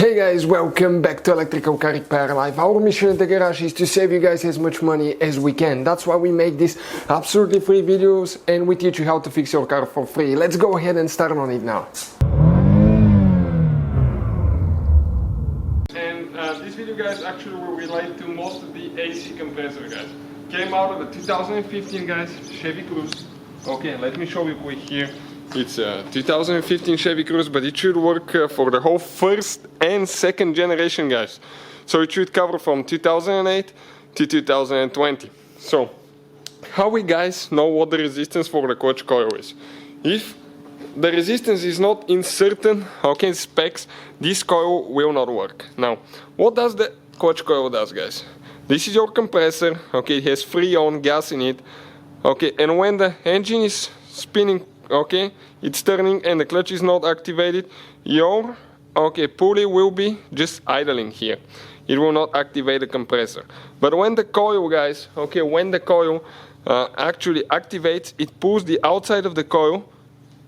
Hey guys, welcome back to Electrical Car Repair Live. Our mission at the garage is to save you guys as much money as we can. That's why we make these absolutely free videos and we teach you how to fix your car for free. Let's go ahead and start on it now. And this video guys actually will relate to most of the AC compressor guys. Came out of a 2015 guys, Chevy Cruze. Okay, let me show you quick here. It's a 2015 Chevy Cruze, but it should work for the whole first and second generation guys. So it should cover from 2008 to 2020. So how we guys know what the resistance for the clutch coil is? If the resistance is not in certain specs, this coil will not work. Now, what does the clutch coil does guys? This is your compressor, okay, it has Freon gas in it, okay, and when the engine is spinning, okay, it's turning and the clutch is not activated, your pulley will be just idling here. It will not activate the compressor. But when the coil guys, when the coil actually activates, it pulls the outside of the coil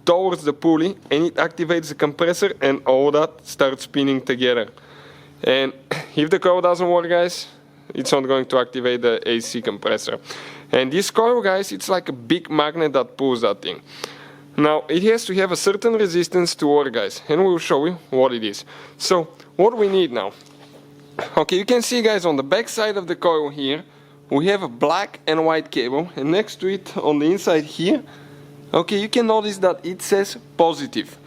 towards the pulley and it activates the compressor and all that starts spinning together. And if the coil doesn't work guys, it's not going to activate the AC compressor. And this coil guys, it's like a big magnet that pulls that thing. Now it has to have a certain resistance to work guys, and we'll show you what it is. So what we need now, you can see guys on the back side of the coil here we have a black and white cable, and next to it on the inside here, you can notice that it says positive.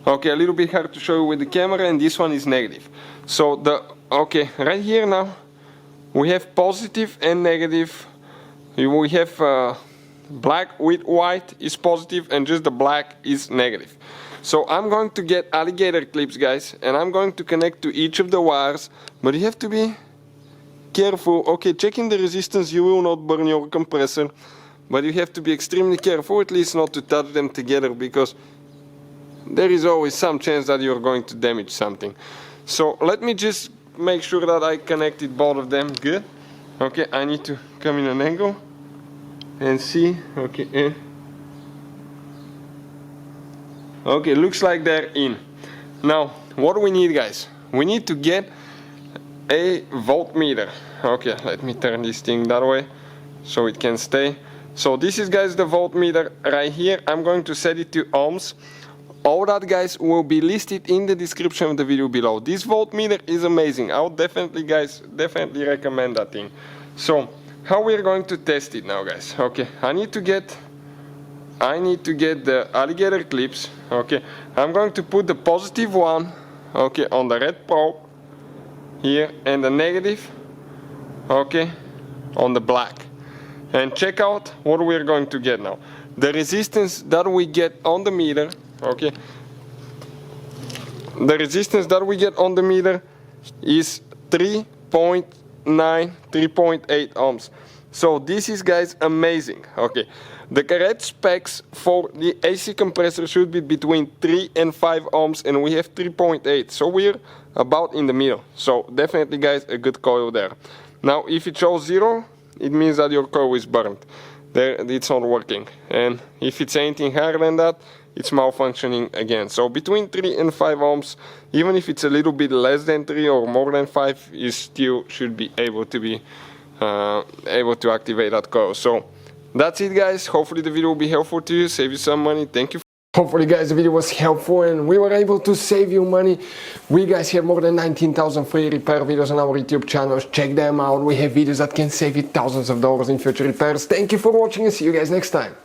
A little bit hard to show you with the camera, and this one is negative. So the right here now we have positive and negative. We have black with white is positive and just the black is negative. So I'm going to get alligator clips guys, and I'm going to connect to each of the wires, but you have to be careful. Checking the resistance, you will not burn your compressor, but you have to be extremely careful, at least not to touch them together, because there is always some chance that you're going to damage something. So let me just make sure that I connected both of them good. I need to come in an angle and see. Looks like they're in. Now what do we need guys? We need to get a voltmeter. Let me turn this thing that way so it can stay. So this is guys the voltmeter right here. I'm going to set it to ohms. All that guys will be listed in the description of the video below. This voltmeter is amazing. I would definitely recommend that thing. So how we're going to test it now guys? I need to get the alligator clips. I'm going to put the positive one on the red probe here, and the negative on the black, and check out what we're going to get now. The resistance that we get on the meter, the resistance that we get on the meter is 3.8 ohms. So this is guys amazing. The correct specs for the AC compressor should be between 3 and 5 ohms, and we have 3.8, so we're about in the middle. So definitely guys a good coil there. Now if it shows 0, it means that your coil is burned. It's not working, and if it's anything higher than that, it's malfunctioning again. So between 3 and 5 ohms, even if it's a little bit less than 3 or more than 5, you still should be able to activate that coil. So that's it guys. Hopefully the video will be helpful to you, save you some money. Thank you. Hopefully guys the video was helpful and we were able to save you money. We guys have more than 19,000 free repair videos on our YouTube channels. Check them out. We have videos that can save you thousands of dollars in future repairs. Thank you for watching and see you guys next time.